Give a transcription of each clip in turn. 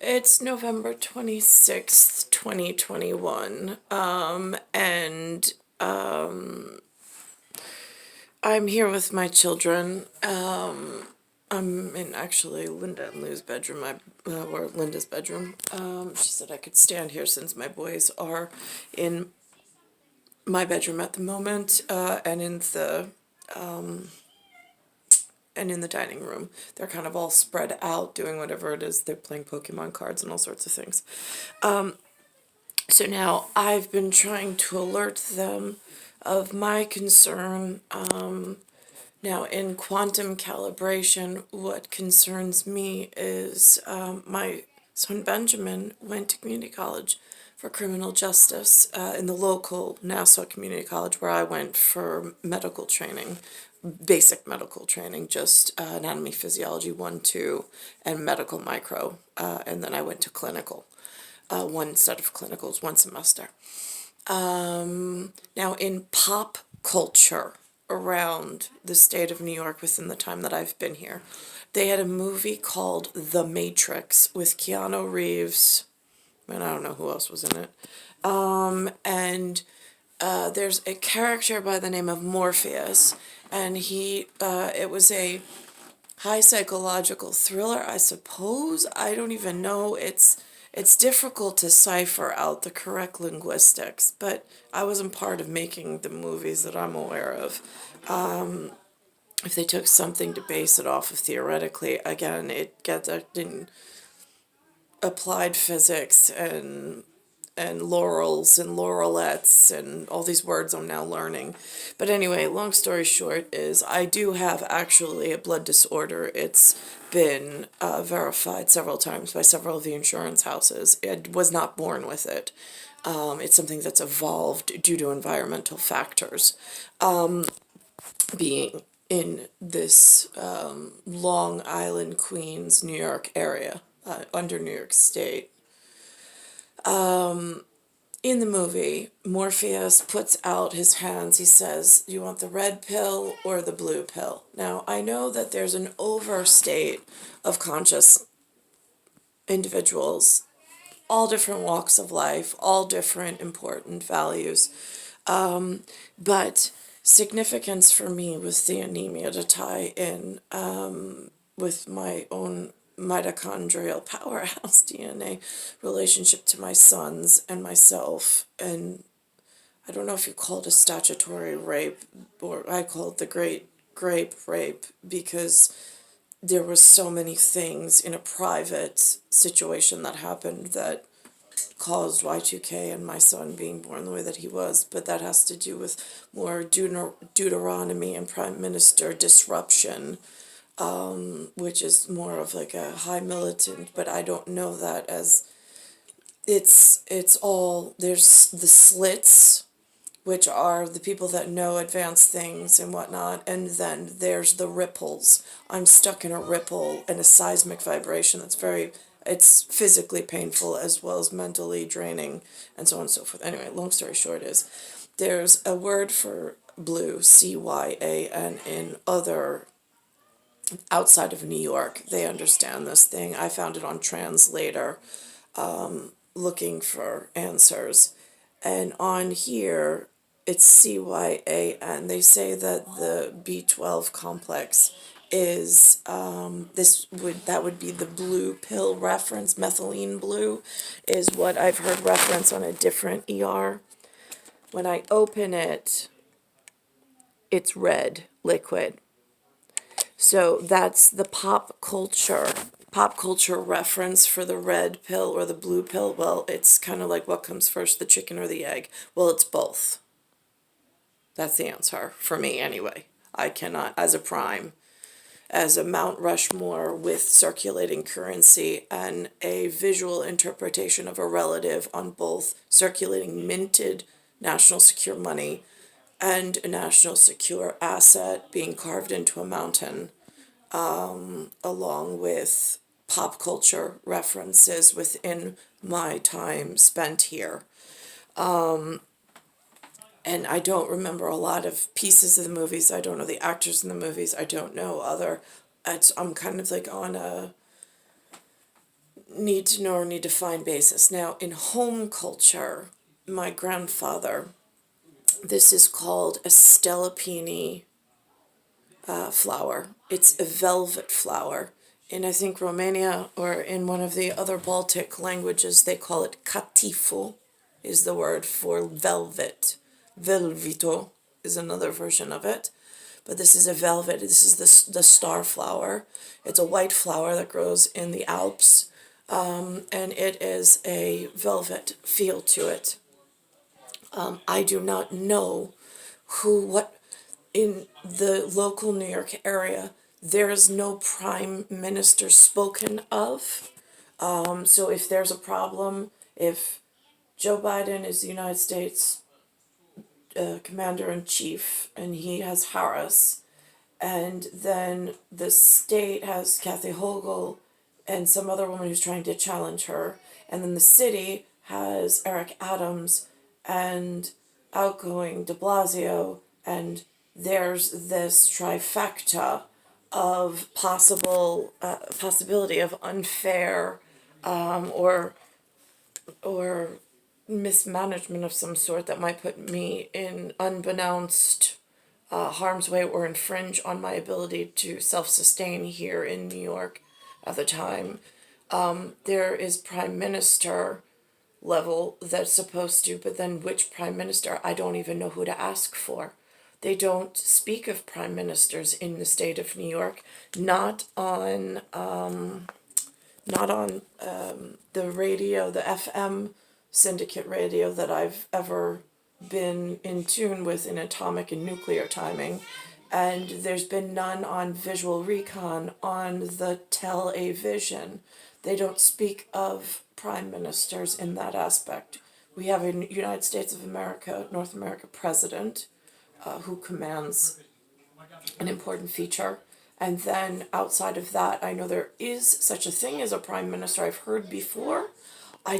It's November 26th, 2021. And I'm here with my children. I'm in actually Linda and Lou's bedroom, or Linda's bedroom. She said I could stand here since my boys are in my bedroom at the moment, and in the dining room. They're kind of all spread out doing whatever it is. They're playing Pokemon cards and all sorts of things. So now I've been trying to alert them of my concern. Now in quantum calibration, what concerns me is my son Benjamin went to community college for criminal justice in the local Nassau Community College where I went for medical training, basic medical training, just anatomy, physiology 1, 2, and medical micro, and then I went to clinical, one set of clinicals, one semester. Now in pop culture around the state of New York within the time that I've been here, they had a movie called The Matrix with Keanu Reeves, and I don't know who else was in it, and there's a character by the name of Morpheus, and it was a high psychological thriller, I suppose. I don't even know. It's difficult to cipher out the correct linguistics, but I wasn't part of making the movies that I'm aware of. If they took something to base it off of theoretically, again, it gets in applied physics and laurels and laurelettes and all these words I'm now learning. But anyway, long story short is I do have actually a blood disorder. It's been verified several times by several of the insurance houses. I was not born with it. It's something that's evolved due to environmental factors. Being in this Long Island, Queens, New York area, under New York State. In the movie, Morpheus puts out his hands. He says, "Do you want the red pill or the blue pill?" Now, I know that there's an overstate of conscious individuals, all different walks of life, all different important values. But significance for me was the anemia to tie in with my own mitochondrial powerhouse DNA relationship to my sons and myself. And I don't know if you call it a statutory rape, or I call it the great grape rape, because there were so many things in a private situation that happened that caused Y2K and my son being born the way that he was. But that has to do with more Deuteronomy and Prime Minister disruption, which is more of like a high militant, but I don't know that as it's all, there's the slits, which are the people that know advanced things and whatnot, and then there's the ripples. I'm stuck in a ripple and a seismic vibration that's it's physically painful as well as mentally draining, and so on and so forth. Anyway, long story short is, there's a word for blue, CYAN, in other outside of New York. They understand this thing. I found it on Translator, looking for answers. And on here, it's CYAN. They say that the B12 complex is that would be the blue pill reference. Methylene blue is what I've heard reference on a different ER. When I open it, it's red liquid. So that's the pop culture reference for the red pill or the blue pill. Well, it's kind of like what comes first, the chicken or the egg? Well, it's both. That's the answer for me anyway. I cannot, as a prime, as a Mount Rushmore with circulating currency and a visual interpretation of a relative on both circulating minted national secure money and a national secure asset being carved into a mountain, along with pop culture references within my time spent here. And I don't remember a lot of pieces of the movies. I don't know the actors in the movies. I don't know I'm kind of like on a need to know or need to find basis. Now, in home culture, my grandfather, this is called a STELLA PINI flower. It's a velvet flower. In, I think, Romania or in one of the other Baltic languages, they call it katifu, is the word for velvet. Velvito is another version of it. But this is a velvet. This is the star flower. It's a white flower that grows in the Alps, and it is a velvet feel to it. I do not know what in the local New York area, there is no prime minister spoken of. So if there's a problem, if Joe Biden is the United States commander in chief and he has Harris, and then the state has Kathy Hochul and some other woman who's trying to challenge her, and then the city has Eric Adams and outgoing de Blasio, and there's this trifecta of possibility of unfair or mismanagement of some sort that might put me in unbeknownst harm's way or infringe on my ability to self-sustain here in New York at the time. There is prime minister level that's supposed to, but then which prime minister, I don't even know who to ask for. They don't speak of prime ministers in the state of New York, not on the radio, the FM syndicate radio that I've ever been in tune with in atomic and nuclear timing. And there's been none on visual recon on the television. They don't speak of prime ministers in that aspect. We have a United States of America, North America president who commands an important feature. And then outside of that, I know there is such a thing as a prime minister. I've heard before. I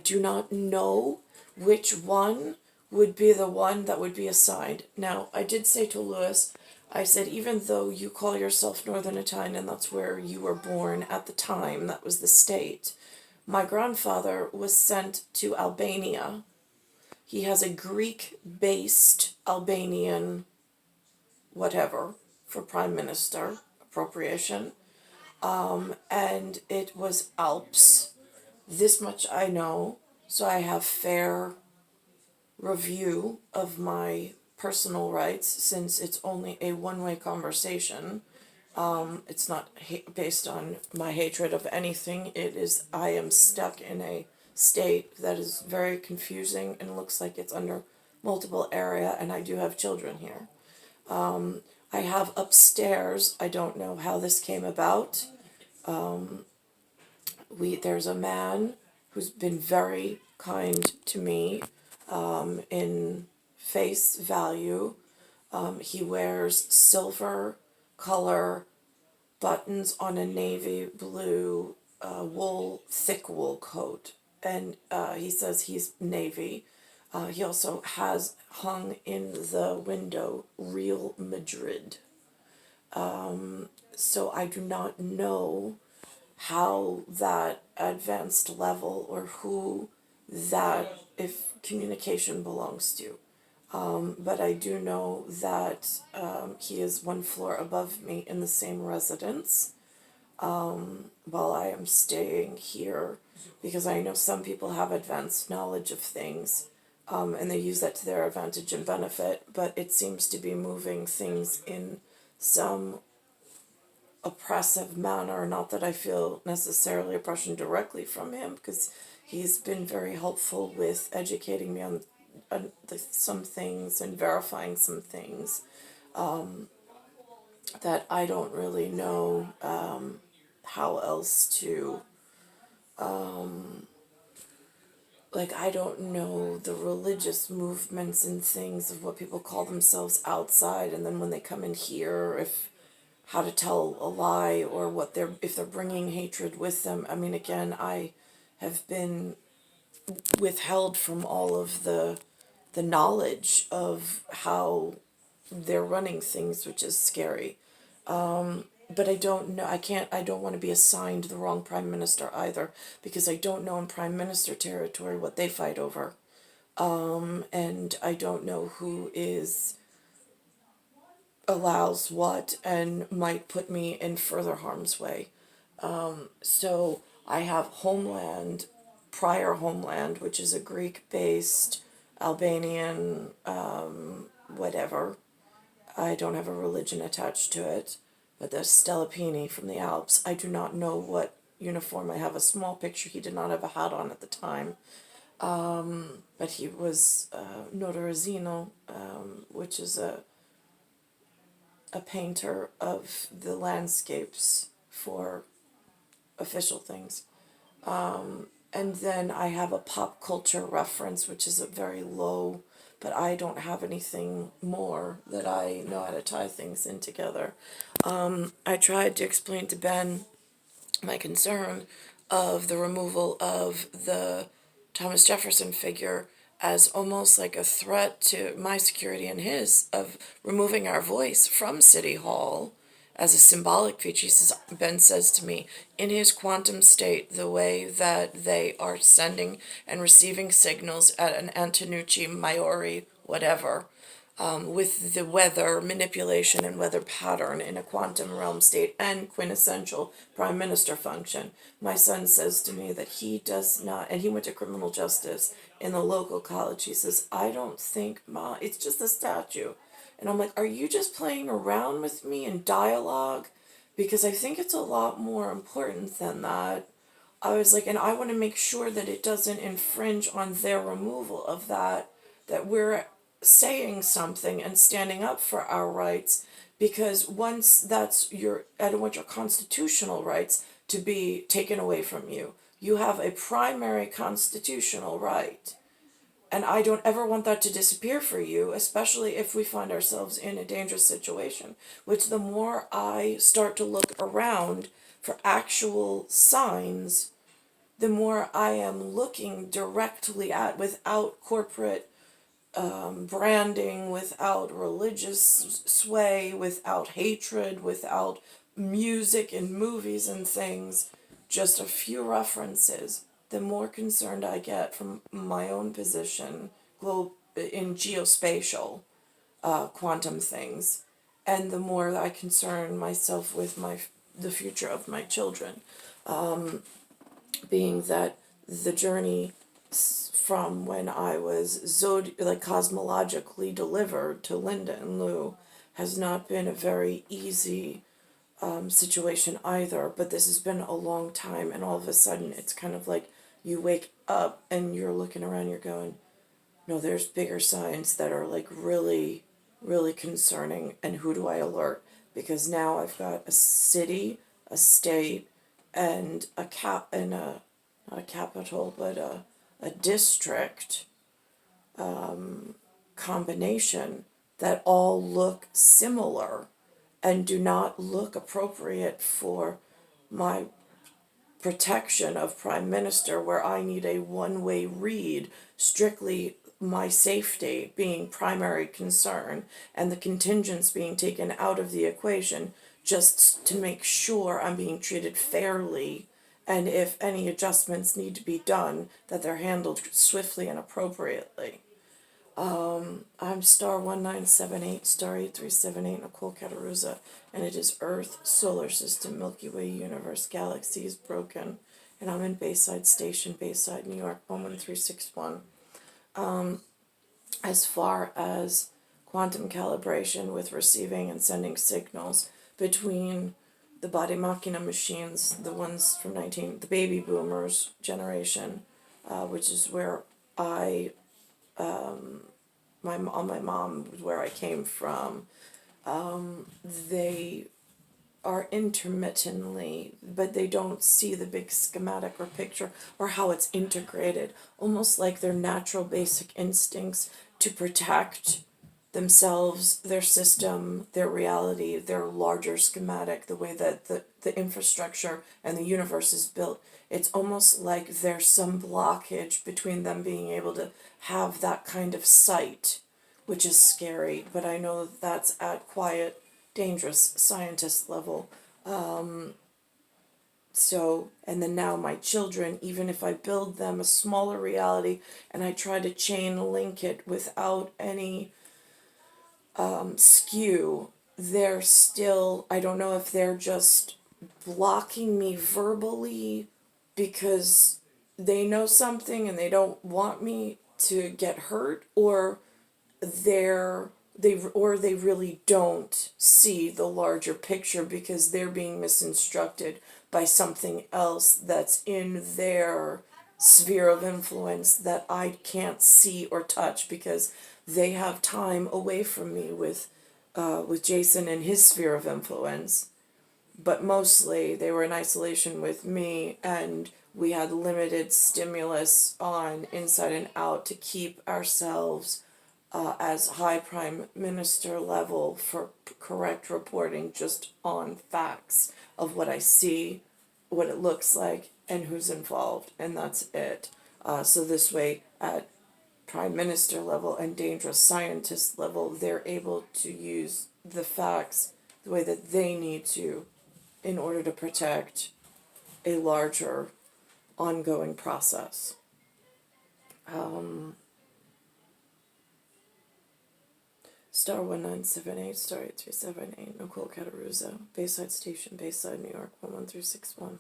do not know which one would be the one that would be assigned. Now, I did say to Lewis, I said, even though you call yourself Northern Italian and that's where you were born at the time, that was the state, my grandfather was sent to Albania. He has a Greek-based Albanian whatever for prime minister appropriation, and it was ALPS. This much I know, so I have fair review of my personal rights since it's only a one-way conversation. It's not based on my hatred of anything. It is, I am stuck in a state that is very confusing and looks like it's under multiple area, and I do have children here. I have upstairs, I don't know how this came about. There's a man who's been very kind to me in face value. He wears silver color buttons on a navy blue thick wool coat. And he says he's Navy. He also has hung in the window Real Madrid. So I do not know how that advanced level or who that, if communication belongs to. But I do know that he is one floor above me in the same residence while I am staying here, because I know some people have advanced knowledge of things and they use that to their advantage and benefit, but it seems to be moving things in some oppressive manner. Not that I feel necessarily oppression directly from him, because he's been very helpful with educating me on some things and verifying some things that I don't really know how else to I don't know the religious movements and things of what people call themselves outside, and then when they come in here, if how to tell a lie or what if they're bringing hatred with them. I mean, again, I have been withheld from all of the knowledge of how they're running things, which is scary. but I don't know, I don't want to be assigned the wrong prime minister either, because I don't know in prime minister territory what they fight over. And I don't know who is allows what and might put me in further harm's way. So I have Homeland, prior Homeland, which is a Greek-based Albanian, whatever. I don't have a religion attached to it, but the STELLA PINI from the ALPS. I do not know what uniform. I have a small picture. He did not have a hat on at the time, but he was Notarizino, which is a painter of the landscapes for official things. And then I have a pop culture reference, which is a very low, but I don't have anything more that I know how to tie things in together. I tried to explain to Ben my concern of the removal of the Thomas Jefferson figure as almost like a threat to my security and his, of removing our voice from City Hall as a symbolic feature. He says, Ben says to me, in his quantum state, the way that they are sending and receiving signals at an Antonucci, Maiori, whatever, with the weather manipulation and weather pattern in a quantum realm state and quintessential prime minister function. My son says to me that he does not, and he went to criminal justice in the local college. He says, I don't think, Ma, it's just a statue. And I'm like, are you just playing around with me in dialogue? Because I think it's a lot more important than that. I was like, and I want to make sure that it doesn't infringe on their removal of that, that we're saying something and standing up for our rights, because once that's your, I don't want your constitutional rights to be taken away from you. You have a primary constitutional right. And I don't ever want that to disappear for you, especially if we find ourselves in a dangerous situation, which the more I start to look around for actual signs, the more I am looking directly at, without corporate branding, without religious sway, without hatred, without music and movies and things, just a few references, the more concerned I get from my own position in geospatial quantum things, and the more I concern myself with the future of my children, being that the journey from when I was cosmologically delivered to Linda and Lou has not been a very easy situation either, but this has been a long time, and all of a sudden it's kind of like you wake up and you're looking around, you're going, no, there's bigger signs that are like really, really concerning, and who do I alert? Because now I've got a city, a state, and not a capital, but a district combination that all look similar and do not look appropriate for my protection of prime minister, where I need a one-way read, strictly my safety being primary concern and the contingents being taken out of the equation, just to make sure I'm being treated fairly, and if any adjustments need to be done, that they're handled swiftly and appropriately. I'm star 1978, star 8378, Nicole Cattaruzza, and it is Earth, Solar System, Milky Way, Universe, Galaxies, Broken, and I'm in Bayside Station, Bayside, New York, 11361. As far as quantum calibration with receiving and sending signals between the body machina machines, the ones from the baby boomers generation, which is where my mom, where I came from, they are intermittently, but they don't see the big schematic or picture or how it's integrated, almost like their natural basic instincts to protect themselves, their system, their reality, their larger schematic, the way that the infrastructure and the universe is built. It's almost like there's some blockage between them being able to have that kind of sight, which is scary, but I know that's at quiet, dangerous scientist level. So, and then now my children, even if I build them a smaller reality and I try to chain link it without any skew, they're still, I don't know if they're just blocking me verbally because they know something and they don't want me to get hurt, or they really don't see the larger picture because they're being misinstructed by something else that's in their sphere of influence that I can't see or touch because they have time away from me with Jason and his sphere of influence. But mostly they were in isolation with me, and we had limited stimulus on inside and out to keep ourselves as high prime minister level for correct reporting just on facts of what I see, what it looks like, and who's involved, and that's it. So this way, at prime minister level and dangerous scientist level, they're able to use the facts the way that they need to in order to protect a larger ongoing process. Star 1978, Star 8378, Nicole Cattaruzza, Bayside Station, Bayside, New York, 11361.